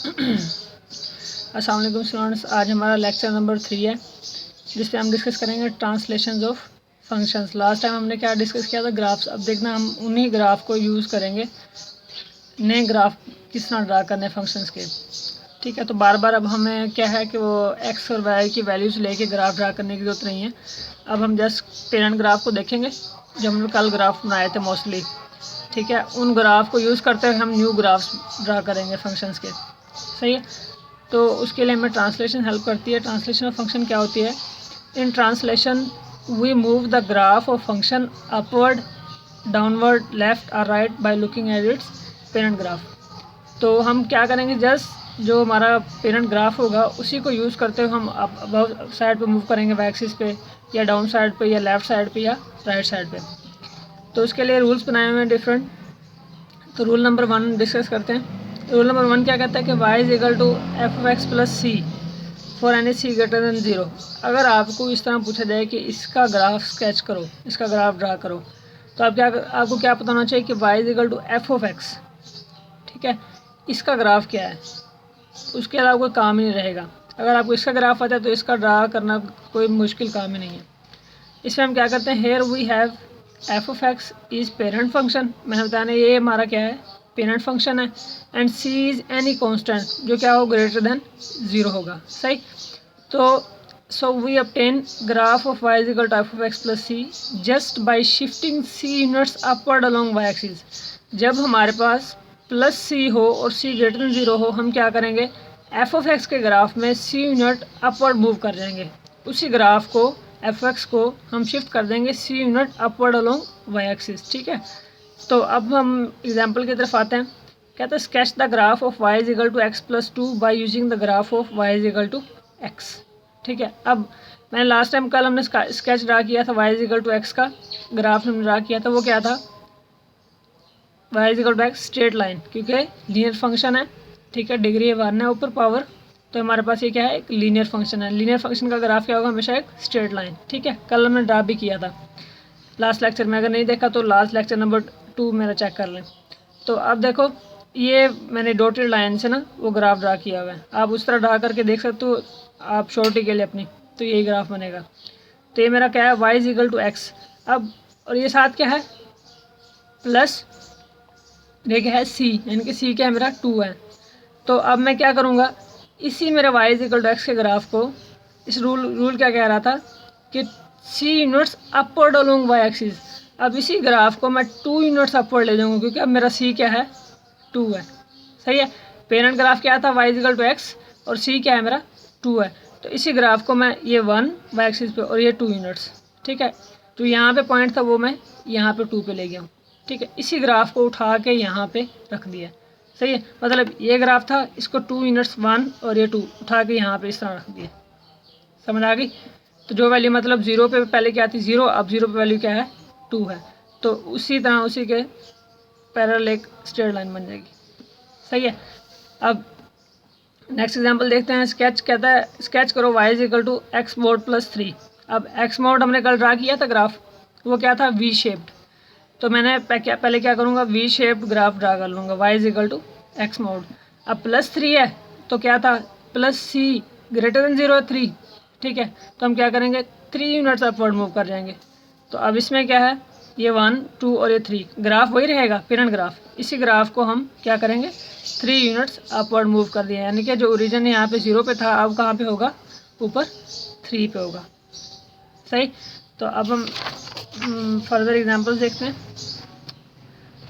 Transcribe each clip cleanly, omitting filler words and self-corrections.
अस्सलाम वालेकुम स्टूडेंट्स, आज हमारा लेक्चर नंबर 3 है जिसमें हम डिस्कस करेंगे translations of functions. Last time हमने क्या डिस्कस किया था, ग्राफ्स। अब देखना हम उन्हीं ग्राफ को यूज़ करेंगे नए ग्राफ किस तरह ड्रा करने फंक्शंस के। ठीक है, तो बार बार अब हमें क्या है कि वो एक्स और वाई की वैल्यूज़ लेके ग्राफ ड्रा करने की जरूरत नहीं है। अब हम जस्ट पेरेंट ग्राफ को देखेंगे जो हमने कल ग्राफ बनाए थे मोस्टली। ठीक है, उन ग्राफ को यूज़ करते हुए हम न्यू ग्राफ्स ड्रा करेंगे फंक्शंस के। सही है, तो उसके लिए हमें ट्रांसलेशन हेल्प करती है। ट्रांसलेशन ऑफ फंक्शन क्या होती है? In translation we move the graph of function upward, downward, left और right by looking at its parent graph. तो हम क्या करेंगे, जस्ट जो हमारा पेरेंट ग्राफ होगा उसी को यूज़ करते हुए हम अबव साइड पे मूव करेंगे, वाई एक्सिस पे या डाउन साइड पे या लेफ़्ट साइड पे या राइट साइड पे। तो उसके लिए रूल्स बनाए हुए हैं डिफरेंट। तो रूल नंबर 1 डिस्कस करते हैं। रूल नंबर 1 क्या कहता है कि y is equal to f of x plus c for any c greater than 0। अगर आपको इस तरह पूछा जाए कि इसका ग्राफ स्केच करो, इसका ग्राफ ड्रा करो, तो आपको क्या पता होना चाहिए कि y is equal to f of x. ठीक है, इसका ग्राफ क्या है, उसके अलावा कोई काम ही नहीं रहेगा। अगर आपको इसका ग्राफ आता है तो इसका ड्रा करना कोई मुश्किल काम ही नहीं है। इसमें हम क्या करते हैं, here we have f of x is parent function. मैंने बताया ये हमारा क्या है, पेरेंट फंक्शन है। And c is any constant जो क्या हो ग्रेटर देन 0 होगा। सही, तो so we obtain graph of y is equal to f of x plus c just by shifting c units upward along y axis. जब हमारे पास plus सी हो और सी ग्रेटर देन 0 हो, हम क्या करेंगे, एफ ऑफ एक्स के ग्राफ में सी यूनिट अपवर्ड मूव कर जाएंगे। उसी ग्राफ को एफ एक्स को हम शिफ्ट कर देंगे c unit upward along y axis. ठीक है, तो अब हम एग्जांपल की तरफ आते हैं। कहते हैं sketch the graph of y is equal to x plus 2 by using the graph of y is equal to x. ठीक है, अब मैंने लास्ट टाइम कल हमने स्केच ड्रा किया था y is equal to x का ग्राफ हमने ड्रा किया था। वो क्या था, y is equal to x straight line, क्योंकि लीनियर फंक्शन है। ठीक है, डिग्री 1 है ऊपर पावर, तो हमारे पास ये क्या है, एक लीनियर फंक्शन है। लीनियर फंक्शन का ग्राफ क्या होगा, हमेशा एक स्ट्रेट लाइन। ठीक है, कल हमने ड्रा भी किया था लास्ट लेक्चर में। अगर नहीं देखा तो लास्ट लेक्चर नंबर 2 मेरा चेक कर लें। तो अब देखो, ये मैंने डॉटेड लाइन से ना वो ग्राफ ड्रा किया हुआ है। आप उस तरह ड्रा करके देख सकते हो आप श्योरिटी के लिए अपनी, तो यही ग्राफ बनेगा। तो ये मेरा क्या है, y is equal to x. अब और ये साथ क्या है, प्लस ये क्या है, c, यानी कि c क्या है मेरा 2 है। तो अब मैं क्या करूँगा, इसी मेरे y is equal to x के ग्राफ को, इस रूल क्या कह रहा था कि c units upward along y axis. अब इसी ग्राफ को मैं 2 यूनिट्स अपवर्ड ले जाऊँगा, क्योंकि अब मेरा सी क्या है, 2 है। सही है, पेरेंट ग्राफ क्या था, y is equal to x, और सी क्या है मेरा 2 है। तो इसी ग्राफ को मैं ये 1 वाई एक्सिस पे और ये 2 यूनिट्स। ठीक है, तो यहाँ पे पॉइंट था वो मैं यहाँ पे 2 पे ले गया हूँ। ठीक है, इसी ग्राफ को उठा के यहाँ पे रख दिया। सही है, मतलब ये ग्राफ था, इसको 2 यूनिट्स 1 और ये 2 उठा के यहाँ पे इस तरह रख दिया। समझ आ गई? तो जो वैल्यू मतलब 0 पे पहले क्या थी, 0, अब 0 पे वैल्यू क्या है, 2 है। तो उसी तरह उसी के पैरेलल एक स्ट्रेट लाइन बन जाएगी। सही है, अब नेक्स्ट एग्जांपल देखते हैं। स्केच कहता है स्केच करो y is equal to x mod plus 3। अब एक्स मोड हमने कल ड्रा किया था ग्राफ, वो क्या था, वी शेप्ड। तो मैंने पहले क्या करूँगा, वी शेप्ड ग्राफ ड्रा कर लूँगा, y is equal to x mod. अब प्लस 3 है तो क्या था, प्लस सी ग्रेटर देन 0 है 3। ठीक है, तो हम क्या करेंगे, 3 यूनिट्स अपवर्ड मूव कर जाएंगे। तो अब इसमें क्या है, ये 1, 2 और ये 3, ग्राफ वही रहेगा पेरेंट ग्राफ। इसी ग्राफ को हम क्या करेंगे, 3 यूनिट्स अपवर्ड मूव कर दिए, यानी कि जो ओरिजिन यहाँ पे 0 पे था अब कहाँ पे होगा, ऊपर 3 पे होगा। सही, तो अब हम फर्दर एग्जांपल्स देखते हैं।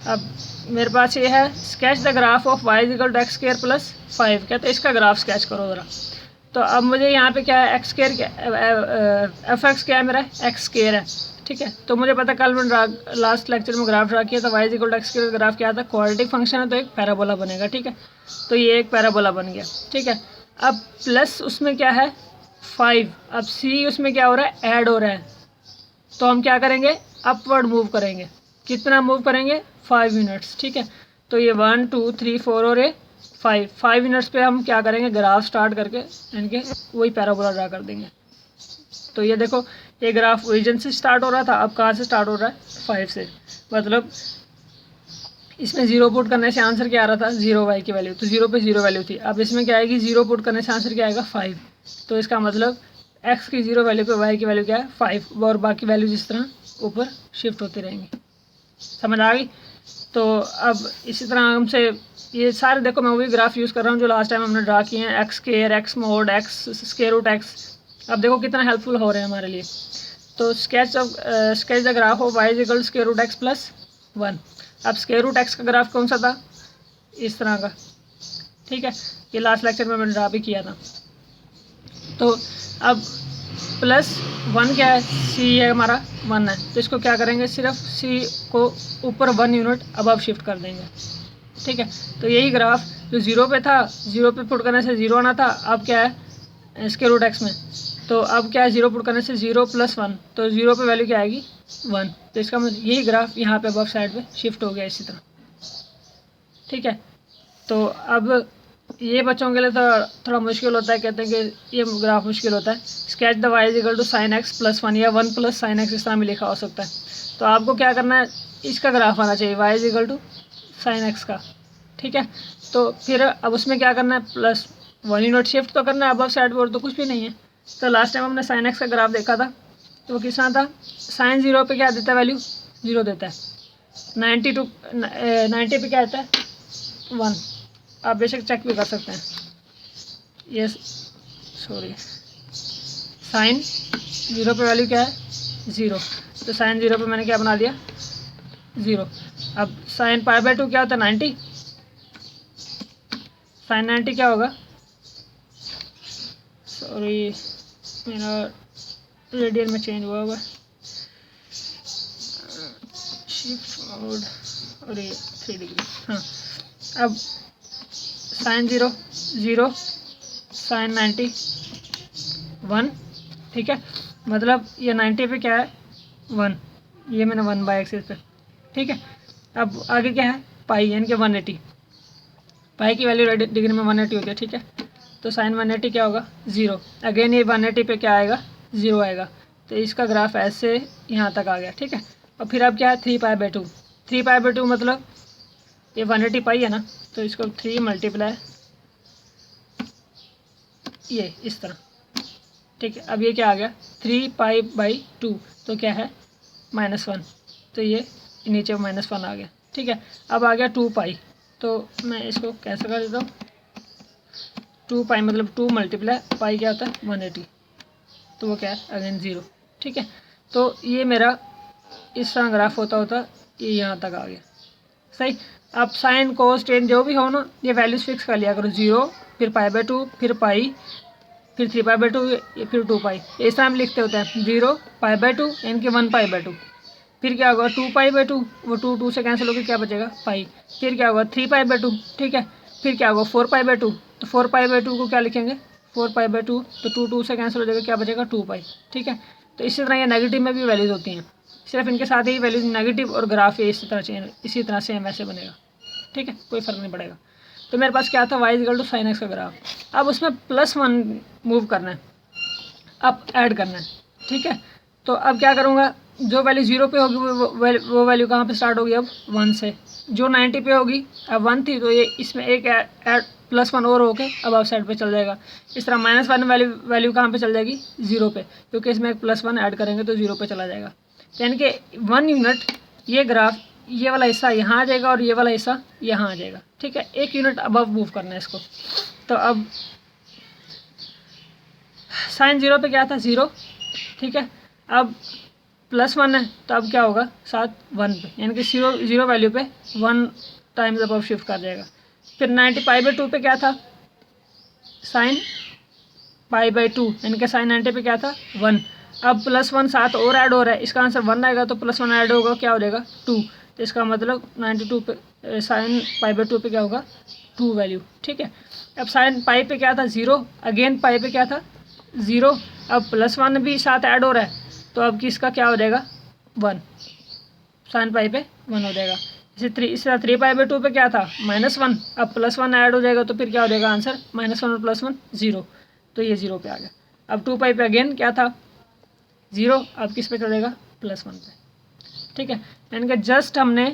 अब मेरे पास ये है, sketch the graph of y is equal to x square plus 5। कहते हैं इसका ग्राफ स्केच करो ज़रा। तो अब मुझे यहाँ पे क्या है, एक्स स्क्वायर एफ एक्स क्या है मेरा, एक्स स्क्वायर है। ठीक है, तो मुझे पता कल मैंने लास्ट लेक्चर में ग्राफ ड्रा किया था, y is equal to x square graph क्या था, क्वाड्रेटिक फंक्शन है तो एक पैराबोला बनेगा। ठीक है, तो ये एक पैराबोला बन गया। ठीक है, अब प्लस उसमें क्या है 5, अब c उसमें क्या हो रहा है, ऐड हो रहा है। तो हम क्या करेंगे, अपवर्ड मूव करेंगे। कितना मूव करेंगे, 5 यूनिट्स। ठीक है, तो ये 1, 2, 3, 4 और ये 5 यूनिट्स पे हम क्या करेंगे, ग्राफ स्टार्ट करके इनके वही पैराबोला ड्रा कर देंगे। तो ये देखो, ये ग्राफ ओरिजिन से स्टार्ट हो रहा था, अब कहाँ से स्टार्ट हो रहा है, 5 से। मतलब इसमें 0 पुट करने से आंसर क्या आ रहा था, 0 y की वैल्यू, तो 0 पे 0 वैल्यू थी। अब इसमें क्या आएगी, 0 पुट करने से आंसर क्या आएगा, 5। तो इसका मतलब x की 0 वैल्यू पे y की वैल्यू क्या है, 5, और बाकी वैल्यू जिस तरह ऊपर शिफ्ट होती रहेंगी। समझ आ गई। तो अब इसी तरह हमसे ये सारे, देखो मैं वही ग्राफ यूज़ कर रहा हूँ जो लास्ट टाइम हमने ड्रा किए हैं, x square, x mod, x square root x. अब देखो कितना हेल्पफुल हो रहे हैं हमारे लिए। तो sketch the graph of y is equal to square root x plus 1। अब स्केयर रूट एक्स का ग्राफ कौन सा था, इस तरह का, ठीक है। ये लास्ट लेक्चर में मैंने ड्रा भी किया था। तो अब प्लस 1 क्या है, सी है हमारा 1 है, तो इसको क्या करेंगे, सिर्फ सी को ऊपर 1 यूनिट अबव शिफ्ट कर देंगे, ठीक है। तो यही ग्राफ जो 0 पे था, 0 पे पुट करने से 0 आना था, अब क्या है स्क्वायर रूट एक्स में, तो अब क्या है 0 पुट करने से 0 + 1, तो 0 पे वैल्यू क्या आएगी 1। तो इसका मतलब यही ग्राफ यहाँ पे अबव साइड पे शिफ्ट हो गया इसी तरह, ठीक है। तो अब ये बच्चों के लिए तो थोड़ा मुश्किल होता है, कहते हैं कि ये ग्राफ मुश्किल होता है। Sketch the y is equal to sine x plus 1 या 1 + sin x, इस तरह भी लिखा हो सकता है। तो आपको क्या करना है, इसका ग्राफ आना चाहिए y is equal to sine x का, ठीक है। तो फिर अब उसमें क्या करना है, प्लस 1 यूनिट शिफ्ट तो करना है अबव साइड पर, और तो कुछ भी नहीं है। तो लास्ट टाइम हमने साइन एक्स का ग्राफ देखा था, तो वो किस तरह था, साइन 0 पे क्या देता है वैल्यू, 0 देता है, 90 पे क्या देता है 1। आप बेशक चेक भी कर सकते हैं, ये सॉरी साइन 0 पे वैल्यू क्या है 0, तो साइन 0 पे मैंने क्या बना दिया 0। अब साइन π/2 क्या होता है 90, साइन 90 क्या होगा, सॉरी मेरा रेडियन में चेंज हुआ होगा, शिफ्ट मोड और ये 3 डिग्री, हाँ। अब साइन 0 0, साइन 90 1, ठीक है। मतलब ये 90 पे क्या है 1, ये मैंने 1/x पे, ठीक है। अब आगे क्या है पाई, यानी कि 180, पाई की वैल्यू डिग्री में 180 होती है, ठीक है। तो साइन 180 क्या होगा 0, अगेन ये 180 पे क्या आएगा 0 आएगा। तो इसका ग्राफ ऐसे यहाँ तक आ गया, ठीक है। और फिर अब क्या है 3π/2, 3π/2 मतलब ये 180 पाई है ना, तो इसको 3 × ये इस तरह, ठीक है। अब ये क्या आ गया 3π/2, तो क्या है -1, तो ये नीचे -1 आ गया, ठीक है। अब आ गया 2π, तो मैं इसको कैसे कर देता हूँ, 2π मतलब 2 × पाई क्या होता है 180, तो वो क्या है अगेन 0, ठीक है। तो ये मेरा इस तरह ग्राफ होता होता ये यहाँ तक आ गया, सही। अब साइन कोस टेन जो भी हो ना, ये वैल्यूज़ फिक्स कर लिया करो, 0 फिर π/2 फिर पाई फिर 3π/2 फिर 2π, इस तरह हम लिखते होते हैं 0 π/2 यानी कि 1π/2, फिर क्या होगा 2π/2, वो 2 से कैंसिल होकर क्या बचेगा पाई, फिर क्या होगा 3π/2, ठीक है। फिर क्या होगा 4π/2, तो 4π/2 को क्या लिखेंगे 4π/2, तो 2 से कैंसिल हो जाएगा, क्या बचेगा 2π, ठीक है। तो इसी तरह ये नेगेटिव में भी वैल्यूज़ होती हैं, सिर्फ इनके साथ ही वैल्यूज नेगेटिव और ग्राफ इसी तरह चेंज, इसी तरह सेम ऐसे बनेगा, ठीक है, कोई फ़र्क नहीं पड़ेगा। तो मेरे पास क्या था y equal to sine x का ग्राफ। अब उसमें +1 मूव करना है, अब ऐड करना है, ठीक है। तो अब क्या करूँगा, जो वैल्यू 0 पे होगी वो वैल्यू कहाँ पे स्टार्ट होगी, अब 1 से। जो 90 पे होगी, अब 1 थी तो ये इसमें एक +1 और होके अब आउट साइड पे चल जाएगा। इस तरह -1 वैल्यू कहाँ पे चल जाएगी 0 पे, क्योंकि इसमें एक +1 ऐड करेंगे तो 0 पे चला जाएगा। यानी कि 1 यूनिट ये ग्राफ, ये वाला हिस्सा यहाँ आ जाएगा और ये वाला हिस्सा यहाँ आ जाएगा, ठीक है। 1 यूनिट अबव मूव करना है इसको। तो अब साइन 0 पे क्या था 0, ठीक है। अब +1 है, तो अब क्या होगा साथ 1 पे, यानी कि 0 वैल्यू पे 1 टाइम्स अबव शिफ्ट कर जाएगा। फिर 90 π/2 पे क्या था साइन π/2, यानी कि साइन 90 पे क्या था 1। अब +1 साथ और ऐड हो रहा है, इसका आंसर 1 आएगा, तो +1 ऐड होगा क्या हो जाएगा 2, तो इसका मतलब 92 पे साइन π/2 पे क्या होगा 2 वैल्यू, ठीक है। अब साइन पाई पे क्या था 0, अगेन पाई पे क्या था 0, अब +1 भी साथ ऐड हो रहा है, तो अब किसका क्या हो जाएगा 1, साइन पाई पे 1 हो जाएगा। इस तरह 3π/2 पे क्या था -1, अब +1 ऐड हो जाएगा, तो फिर क्या हो जाएगा आंसर -1 और +1 0, तो ये 0 पे आ गया। अब 2π पे अगेन क्या था 0, अब किस पे चलेगा +1 पे, ठीक है। यानी कि जस्ट हमने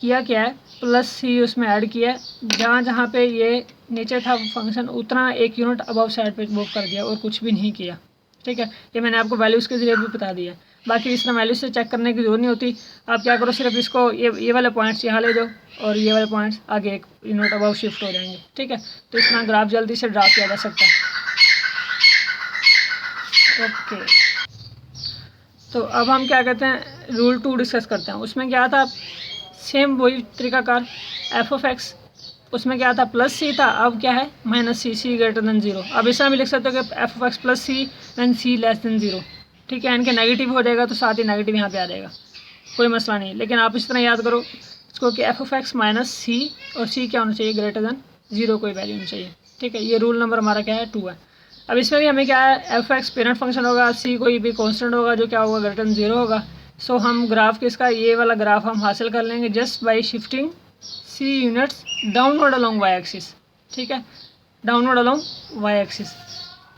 किया क्या है, प्लस सी उसमें ऐड किया है, जहाँ जहाँ पे ये नीचे था फंक्शन उतना 1 यूनिट अबव साइड पे मूव कर दिया और कुछ भी नहीं किया। ठीक है, ये मैंने आपको वैल्यूज़ के जरिए भी बता दिया। बाकी इस तरह वैल्यूज से चेक करने की जरूरत नहीं होती। आप क्या करो, सिर्फ इसको ये वाले पॉइंट्स यहाँ ले जाओ और ये वाले पॉइंट्स आगे 1 यूनिट अबव शिफ्ट हो जाएंगे। ठीक है, तो इस तरह ग्राफ जल्दी से ड्रा किया जा सकता है। ओके, तो अब हम क्या कहते हैं, रूल 2 डिस्कस करते हैं। उसमें क्या था, सेम वही तरीकाकार, एफ ऑफ एक्स, उसमें क्या था प्लस सी था, अब क्या है minus c, c greater than 0। अब इस तरह भी लिख सकते हो कि f of x plus c and c less than 0। ठीक है, इनके नेगेटिव हो जाएगा तो साथ ही नेगेटिव यहाँ पे आ जाएगा, कोई मसला नहीं। लेकिन आप इस तरह याद करो इसको कि एफ ऑफ एक्स माइनस सी, और सी क्या होना चाहिए, ग्रेटर देन 0, कोई वैल्यू होनी चाहिए। ठीक है, ये रूल नंबर हमारा क्या है 2 है। अब इसमें भी हमें क्या है, एफ एक्स पेरेंट फंक्शन होगा, सी कोई भी कॉन्स्टेंट होगा जो क्या होगा, ग्रेटर देन 0 होगा। सो हम ग्राफ किसका, ये वाला ग्राफ हम हासिल कर लेंगे just by shifting c units downward along y axis. ठीक है, डाउनवर्ड अलोंग वाई एक्सिस।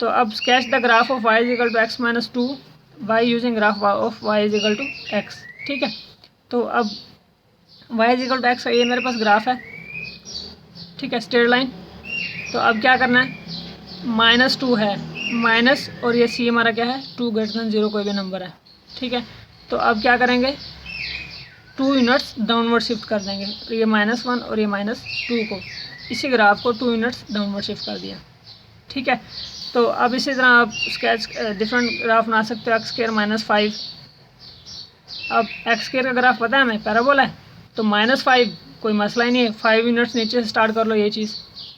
तो अब sketch the graph of y is equal to x minus 2 by using graph of y is equal to x. ठीक है, तो अब y is equal to x का ये मेरे पास ग्राफ है। ठीक है, स्ट्रेट लाइन। तो अब क्या करना है, -2 है, माइनस, और ये सी हमारा क्या है 2 ग्रेटर देन 0 कोई भी नंबर है। ठीक है, तो अब क्या करेंगे, 2 यूनिट्स डाउनवर्ड शिफ्ट कर देंगे, तो ये -1 और ये -2 को, इसी ग्राफ को 2 यूनिट्स डाउनवर्ड शिफ्ट कर दिया। ठीक है, तो अब इसी तरह आप स्केच डिफरेंट ग्राफ बना सकते हो, x² -5। अब x² का ग्राफ पता है हमें, पैराबोला है, तो -5 कोई मसला ही नहीं है, 5 यूनिट्स नीचे से स्टार्ट कर लो। ये चीज़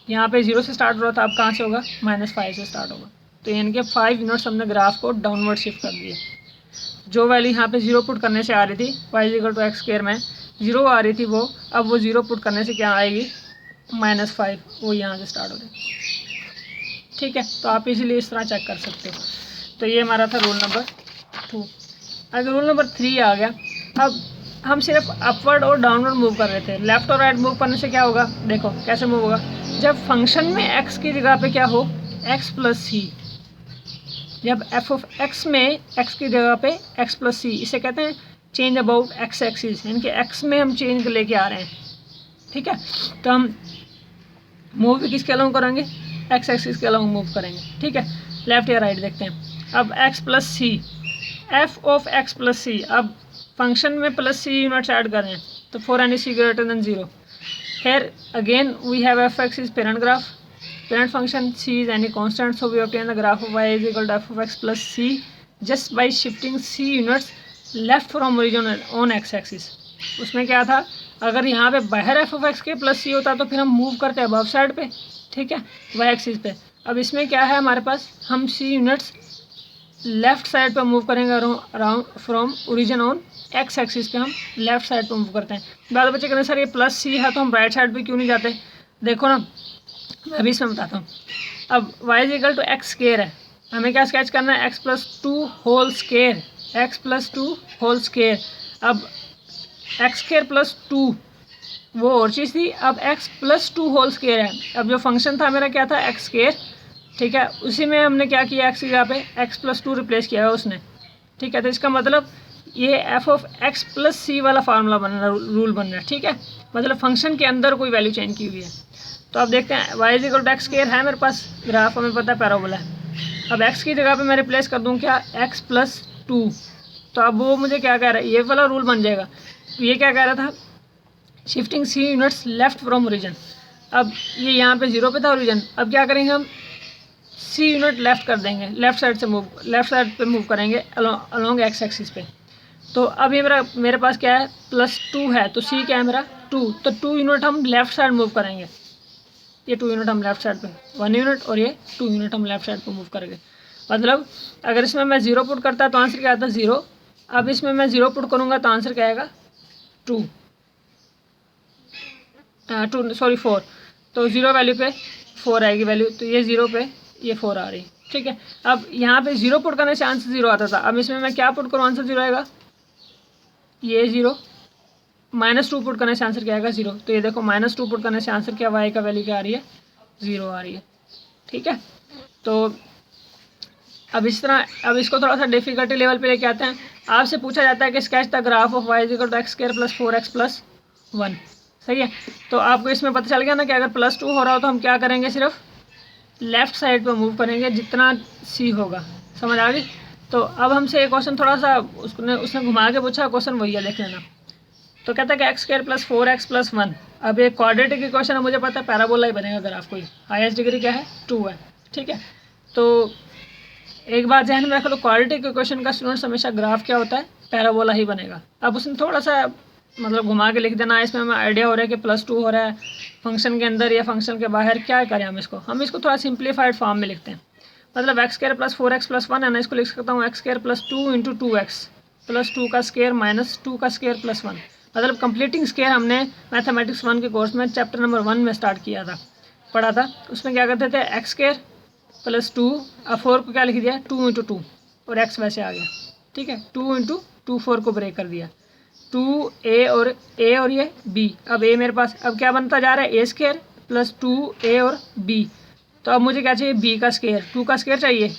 यहाँ पे 0 से स्टार्ट हो रहा था, अब कहाँ से होगा, -5 से स्टार्ट होगा। तो इनके 5 यूनिट्स हमने ग्राफ को डाउनवर्ड शिफ्ट कर दिए। जो वैल्यू यहाँ पे 0 पुट करने से आ रही थी, वाई इक्वल टू x² में 0 आ रही थी वो, अब वो 0 पुट करने से क्या आएगी, -5, वो यहाँ से स्टार्ट हो जाएगी। ठीक है, तो आप इसीलिए इस तरह चेक कर सकते हो। तो ये हमारा था रूल नंबर 2। अगर रूल नंबर 3 आ गया, अब हम सिर्फ अपवर्ड और डाउनवर्ड मूव कर रहे थे, लेफ्ट और राइट मूव करने से क्या होगा, देखो कैसे मूव होगा, जब फंक्शन में x की जगह पे क्या हो, x प्लस सी, जब f ऑफ x में x की जगह पे x प्लस सी, इसे कहते हैं चेंज अबाउट x एक्सिस, यानी कि x में हम चेंज लेके आ रहे हैं। ठीक है, तो हम मूव भी किसके अलाउंग करेंगे, x एक्सिस के अलाउंग मूव करेंगे। ठीक है, लेफ्ट या राइट देखते हैं। अब x plus c, f of x plus c, अब फंक्शन में प्लस सी यूनिट्स ऐड कर रहे हैं, तो for any c greater than 0, here again we have f(x) is parent graph, parent function c is any constant, so we obtain the graph of y is equal to f of x plus c just by shifting c units left from origin on x axis। उसमें क्या था, अगर यहाँ पे बाहर f of x के plus सी होता तो फिर हम मूव करते अबव साइड पे। ठीक है, y एक्सिस पे। अब इसमें क्या है हमारे पास, हम c यूनिट्स लेफ्ट साइड पे मूव करेंगे around from origin on x axis पे, हम लेफ्ट साइड पे मूव करते हैं। बाद बच्चे कहते हैं सर ये प्लस सी है तो हम राइट साइड पे क्यों नहीं जाते, देखो ना मैं अभी इसमें बताता हूँ। अब y is equal to x² है, हमें क्या स्केच करना है, x plus 2 whole square, x plus 2 whole square. अब x² प्लस 2 वो और चीज़ थी, अब x प्लस 2 होल स्केयर है। अब जो फंक्शन था मेरा क्या था, x²। ठीक है, उसी में हमने क्या किया, x की जगह पे x प्लस 2 रिप्लेस किया है उसने। ठीक है, तो इसका मतलब ये f ऑफ x प्लस सी वाला फार्मूला बन रहा, रूल बन रहा है। ठीक है, मतलब फंक्शन के अंदर कोई वैल्यू चेंज की हुई है। तो अब देखते हैं, y is equal to x² है मेरे पास ग्राफ, हमें पता है पैराबोला है। अब x की जगह पे मैं रिप्लेस कर दूँ क्या, x प्लस 2, तो अब वो मुझे क्या कह रहा है, ये वाला रूल बन जाएगा। ये क्या कह रहा था, shifting c units left from origin. अब ये यहाँ पे 0 पे था ओरिजिन, अब क्या करेंगे हम सी यूनिट लेफ्ट कर देंगे, लेफ्ट साइड से मूव, लेफ्ट साइड पे मूव करेंगे अलोंग एक्स एक्सिस पे। तो अब ये मेरे पास क्या है, +2 है, तो सी क्या है मेरा 2, तो 2 यूनिट हम लेफ्ट साइड मूव करेंगे। ये 2 यूनिट हम लेफ्ट साइड पे, 1 यूनिट, और ये 2 यूनिट हम लेफ्ट साइड पे मूव करेंगे। मतलब अगर इसमें मैं 0 पुट करता तो आंसर क्या आता, 0। अब इसमें मैं 0 पुट करूँगा तो आंसर क्या आएगा, 4। तो 0 वैल्यू पे 4 आएगी वैल्यू, तो ये 0 पे ये 4 आ रही। ठीक है, अब यहाँ पे 0 पुट करने से आंसर 0 आता था, अब इसमें मैं क्या पुट करूँ, आंसर 0 आएगा, ये 0। -2 पुट करने से आंसर क्या आएगा, 0। तो ये देखो -2 पुट करने से आंसर क्या, y का वैल्यू क्या आ रही है, 0 आ रही है। ठीक है, तो अब इस तरह, अब इसको थोड़ा सा डिफिकल्टी लेवल पे लेके आते हैं। आपसे पूछा जाता है कि sketch the graph of y is equal to x² plus 4x plus 1। सही है, तो आपको इसमें पता चल गया ना कि अगर +2 हो रहा हो तो हम क्या करेंगे, सिर्फ लेफ़्ट साइड पर मूव करेंगे जितना c होगा। समझ आ गई। तो अब हमसे एक क्वेश्चन थोड़ा सा उसने घुमा के पूछा, क्वेश्चन वही है, देख लेना। तो कहता है कि x² + 4x + 1। अब एक क्वाड्रेटिक इक्वेशन है, मुझे पता है पैराबोला ही बनेगा ग्राफ कोई। हाईएस्ट डिग्री क्या है, 2 है। ठीक है, तो एक बात ध्यान में रख लो, क्वाड्रेटिक इक्वेशन का स्टूडेंट्स हमेशा ग्राफ क्या होता है, पैराबोला ही बनेगा। अब उसने थोड़ा सा मतलब घुमा के लिख देना, इसमें हमें आइडिया हो रहा है कि +2 हो रहा है फंक्शन के अंदर या फंक्शन के बाहर। क्या करें हम इसको थोड़ा सिंप्लीफाइड फॉर्म में लिखते हैं। मतलब x² + 4x + 1 है ना, इसको लिख सकता हूँ x² + 2 × 2x + 2 का स्क्वायर - 2 का स्क्वायर + 1। मतलब कंप्लीटिंग स्क्वायर हमने मैथमेटिक्स 1 के कोर्स में चैप्टर नंबर 1 में स्टार्ट किया था, पढ़ा था। उसमें क्या करते थे, x² + 2, अब 4 को क्या लिख दिया, 2 × 2, और x वैसे आ गया। ठीक है, 2 × 2 4 को ब्रेक कर दिया, 2a और ये b। अब a मेरे पास अब क्या बनता जा रहा है, a² + 2a और b। तो अब मुझे क्या चाहिए, b का स्क्वायर, 2 का स्क्वायर चाहिए,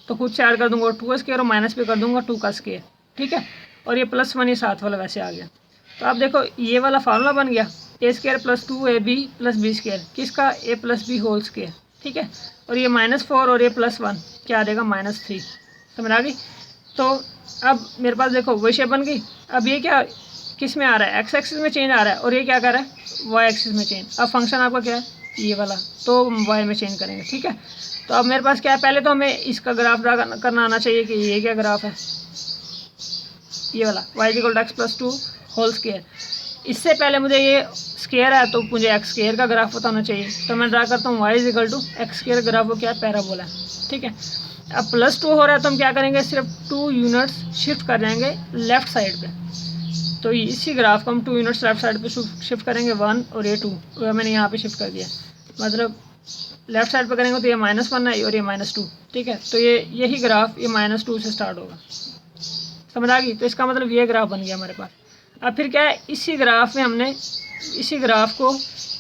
तो खुद से ऐड कर दूंगा 2 का स्क्वायर और माइनस पे कर दूंगा 2 का स्क्वायर। ठीक है, और ये +1 ये साथ वाला वैसे आ गया। तो आप देखो ये वाला फार्मूला बन गया, a² + 2ab + b², किसका, a + b होल स्क्वायर। ठीक है, और ये -4 और ये +1 क्या आ जाएगा, -3। समझ आ गई। तो अब मेरे पास देखो वही शेप बन गई। अब ये क्या किस में आ रहा है, x एक्सिस में चेंज आ रहा है, और ये क्या कर रहा है, y एक्सिस में चेंज। अब फंक्शन आपका क्या है, ये वाला, तो y में चेंज करेंगे। ठीक है, तो अब मेरे पास क्या है, पहले तो हमें इसका ग्राफ ड्रा करना आना चाहिए कि ये क्या ग्राफ है, ये वाला y = x + 2 होल स्क्वायर। इससे पहले मुझे ये स्क्वायर है तो मुझे x² का ग्राफ पता होना चाहिए। तो मैं ड्रा करता हूँ y = x², ग्राफ वो क्या है, पैराबोला है। ठीक है, अब +2 हो रहा है तो हम क्या करेंगे, सिर्फ 2 यूनिट्स शिफ्ट कर जाएंगे लेफ्ट साइड पे। तो इसी ग्राफ को हम 2 यूनिट्स लेफ्ट साइड पे शिफ्ट करेंगे, 1 और ये 2, मैंने यहाँ पे शिफ्ट कर दिया। मतलब लेफ्ट साइड पे करेंगे तो ये -1 है और ये -2। ठीक है, तो यही ग्राफ ये -2 से स्टार्ट होगा। समझ आ गई। तो इसका मतलब ये ग्राफ बन गया हमारे पास। अब फिर क्या है, इसी ग्राफ में हमने इसी ग्राफ को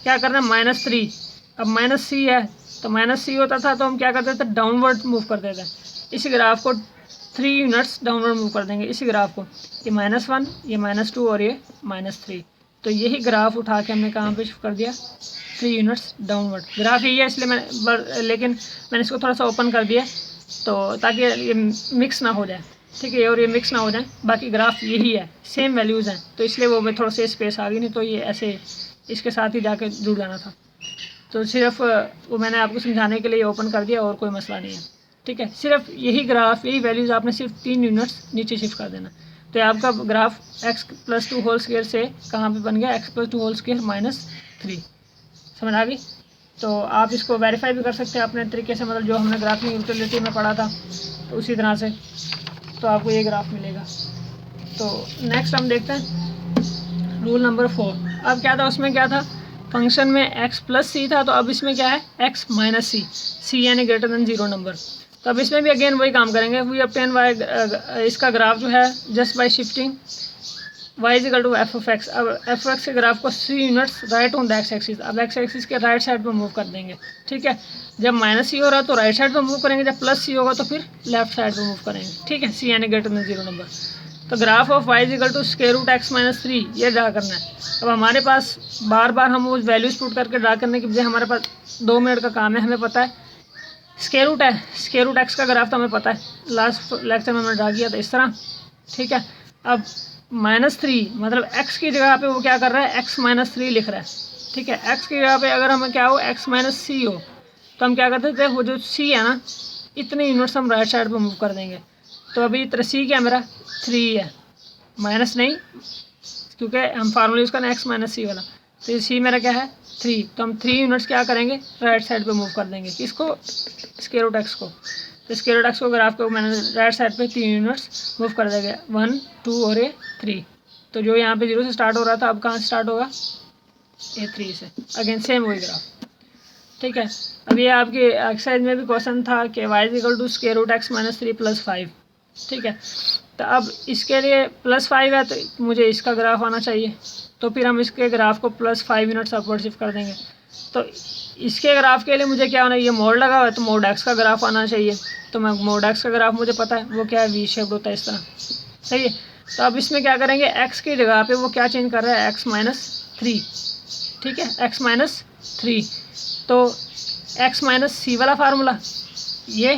क्या करना है, -3। अब -c है तो -c होता था तो हम क्या करते थे, डाउनवर्ड मूव करते थे। इस ग्राफ को 3 यूनिट्स डाउनवर्ड मूव कर देंगे, इसी ग्राफ को, ये -1, ये -2 और ये -3। तो यही ग्राफ उठा के हमने कहाँ पे शिफ्ट कर दिया, 3 यूनिट्स डाउनवर्ड। ग्राफ यही है इसलिए लेकिन मैंने इसको थोड़ा सा ओपन कर दिया तो ताकि ये मिक्स ना हो जाए। ठीक है, और ये मिक्स ना हो जाए, बाकी ग्राफ यही है, सेम वैल्यूज़ हैं, तो इसलिए वो मैं थोड़ा सा स्पेस आ गई, नहीं तो ये ऐसे इसके साथ ही जाके जुड़ जाना था। तो सिर्फ वो मैंने आपको समझाने के लिए ओपन कर दिया, और कोई मसला नहीं है। ठीक है, सिर्फ यही ग्राफ, यही वैल्यूज़ आपने सिर्फ 3 यूनिट्स नीचे शिफ्ट कर देना। तो ये आपका ग्राफ x + 2 होल स्क्वायर से कहाँ पे बन गया, x + 2 होल स्क्वायर -3। समझ आ गई। तो आप इसको वेरीफाई भी कर सकते हैं अपने तरीके से, मतलब जो हमने ग्राफिंग यूटिलिटी में पढ़ा था तो उसी तरह से, तो आपको ये ग्राफ मिलेगा। तो नेक्स्ट हम देखते हैं रूल नंबर 4। अब क्या था, उसमें क्या था, फंक्शन में x + c था, तो अब इसमें क्या है, x - c, c यानी >0 नंबर। तो अब इसमें भी अगेन वही काम करेंगे, वी ऑब्टेन y, इसका ग्राफ जो है just by shifting y = f(x). अब f(x) के ग्राफ को 3 units right on the x axis. अब x एक्सिस के राइट साइड पर मूव कर देंगे। ठीक है, जब -c हो रहा है तो राइट साइड पर मूव करेंगे, जब +c होगा तो फिर लेफ्ट साइड पर मूव करेंगे। ठीक है, c यानी >0 नंबर। तो ग्राफ ऑफ y = √x - 3 ये ड्रा करना है। अब हमारे पास बार बार हम उस वैल्यूज पुट करके ड्रा करने की बजाय हमारे पास 2 मिनट का काम है। हमें पता है स्क्वायर रूट है, √x का ग्राफ तो हमें पता है, लास्ट लेक्चर में हमने ड्रा किया था इस तरह। ठीक है, अब -3 मतलब x की जगह पे वो क्या कर रहा है, x - 3 लिख रहा है। ठीक है, x की जगह पे अगर हमें क्या हो, x - c हो, तो हम क्या करते थे, वो जो c है ना, इतने यूनिट्स हम राइट साइड पे मूव कर देंगे। तो अभी c क्या मेरा 3 है, माइनस नहीं, क्योंकि हम फार्मूला यूज़ करना x - c वाला। तो ये c मेरा क्या है 3, तो हम 3 यूनिट्स क्या करेंगे, राइट साइड पे मूव कर देंगे। किसको, √x को। तो √x को ग्राफ को मैंने राइट साइड पे 3 यूनिट्स मूव कर देंगे, 1 2 और ये 3। तो जो यहाँ पे 0 से स्टार्ट हो रहा था अब कहाँ से स्टार्ट होगा, ये 3 से। अगेन सेम वही ग्राफ। ठीक है, अब ये आपकी एक्सरसाइज में भी क्वेश्चन था कि y = √x - 3 + 5। ठीक है, तो अब इसके लिए +5 है तो मुझे इसका ग्राफ आना चाहिए, तो फिर हम इसके ग्राफ को +5 यूनिट्स अपवर्ड शिफ्ट कर देंगे। तो इसके ग्राफ के लिए मुझे क्या होना है, ये मोड लगा हुआ है तो मोड x का ग्राफ आना चाहिए। तो मैं मोड x का ग्राफ मुझे पता है वो क्या है, वी शेप्ड होता है इस तरह। सही है, तो अब इसमें क्या करेंगे, x की जगह पे वो क्या चेंज कर रहा है, x 3, ठीक है, x-3। तो x-c वाला फार्मूला ये,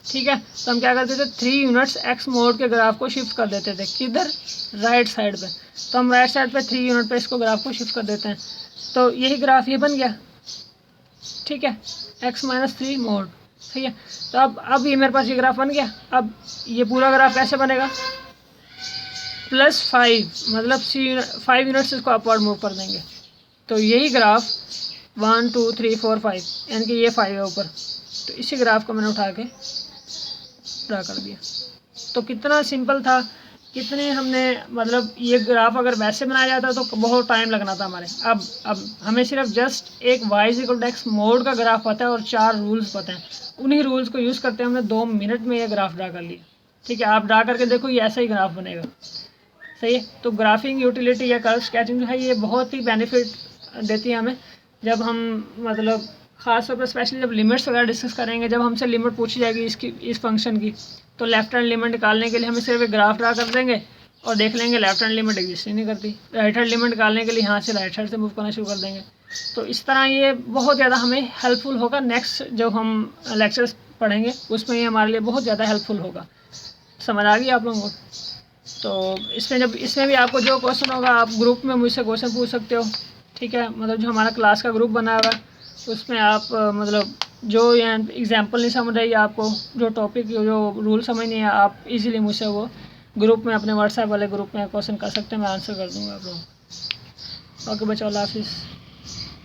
ठीक है। तो हम क्या करते थे, 3 यूनिट्स x मोड के ग्राफ को शिफ्ट कर देते थे, किधर, राइट साइड पे। तो हम राइट साइड पे 3 यूनिट पे इसको ग्राफ को शिफ्ट कर देते हैं, तो यही ग्राफ ये बन गया, ठीक है, x-3 मोड, ठीक है। तो अब ये मेरे पास ये ग्राफ बन गया। अब ये पूरा ग्राफ कैसे बनेगा, +5, मतलब 5 यूनिट्स इसको अपवर्ड मूव कर देंगे, तो यही ग्राफ 1 2 3 4 5, यानी कि ये 5 है ऊपर, तो इसी ग्राफ को मैंने उठा के ड्रा कर दिया। तो कितना सिंपल था, कितने हमने, मतलब ये ग्राफ अगर वैसे बनाया जाता तो बहुत टाइम लगना था हमारे। अब हमें सिर्फ जस्ट एक y=x मोड का ग्राफ पता है और 4 रूल्स पता हैं, उन्हीं रूल्स को यूज़ करते हमने 2 मिनट में ये ग्राफ ड्रा कर लिया, ठीक है। आप ड्रा करके देखो, ये ऐसा ही ग्राफ बनेगा, सही है। तो ग्राफिंग यूटिलिटी या कर्व स्केचिंग जो है ये बहुत ही बेनिफिट देती है हमें, जब हम मतलब ख़ास तौर पर स्पेशली जब लिमिट्स वगैरह डिस्कस करेंगे, जब हमसे लिमिट पूछी जाएगी इस फंक्शन की, तो लेफ्ट हैंड लिमिट निकालने के लिए हमें सिर्फ एक ग्राफ ड्रा कर देंगे और देख लेंगे लेफ्ट हैंड लिमिट एग्जिस्ट ही नहीं करती। राइट हैंड लिमिट निकालने के लिए यहाँ से राइट साइड से मूव करना शुरू कर देंगे। तो इस तरह ये बहुत ज़्यादा हमें हेल्पफुल होगा, नेक्स्ट जो हम लेक्चर्स पढ़ेंगे उसमें ये हमारे लिए बहुत ज़्यादा हेल्पफुल होगा। समझ आ गई आप लोगों को? तो इसमें भी आपको जो क्वेश्चन होगा आप ग्रुप में मुझसे क्वेश्चन पूछ सकते हो, ठीक है। मतलब जो हमारा क्लास का ग्रुप बना हुआ है उसमें आप मतलब जो यहाँ एग्जाम्पल नहीं समझ रही आपको, जो टॉपिक जो रूल समझ नहीं है, आप इजीली मुझसे वो ग्रुप में, अपने व्हाट्सएप वाले ग्रुप में क्वेश्चन कर सकते हैं, मैं आंसर कर दूँगा आप लोगों को। ओके बच्चों, अल्लाह हाफिज़।